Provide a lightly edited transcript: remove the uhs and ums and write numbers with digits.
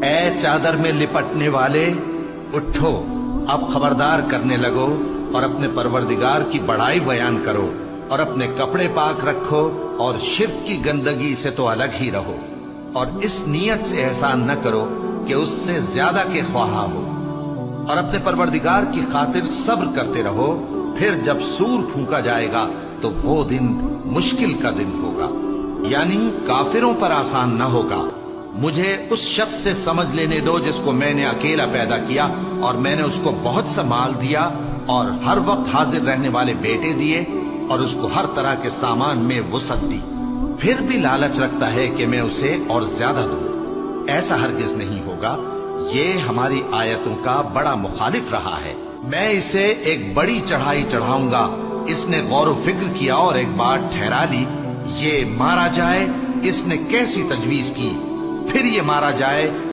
اے چادر میں لپٹنے والے، اٹھو، اب خبردار کرنے لگو اور اپنے پروردگار کی بڑائی بیان کرو، اور اپنے کپڑے پاک رکھو اور شرک کی گندگی سے تو الگ ہی رہو، اور اس نیت سے احسان نہ کرو کہ اس سے زیادہ کے خواہاں ہو، اور اپنے پروردگار کی خاطر صبر کرتے رہو، پھر جب سور پھونکا جائے گا تو وہ دن مشکل کا دن ہوگا، یعنی کافروں پر آسان نہ ہوگا۔ مجھے اس شخص سے سمجھ لینے دو جس کو میں نے اکیلا پیدا کیا، اور میں نے اس کو بہت سا مال دیا اور ہر وقت حاضر رہنے والے بیٹے دیے، اور اس کو ہر طرح کے سامان میں وسعت دی، پھر بھی لالچ رکھتا ہے کہ میں اسے اور زیادہ دوں۔ ایسا ہرگز نہیں ہوگا، یہ ہماری آیتوں کا بڑا مخالف رہا ہے۔ میں اسے ایک بڑی چڑھائی چڑھاؤں گا۔ اس نے غور و فکر کیا اور ایک بات ٹھہرا لی، یہ مارا جائے۔ اس نے کیسی تجویز کی، پھر یہ مارا جائے۔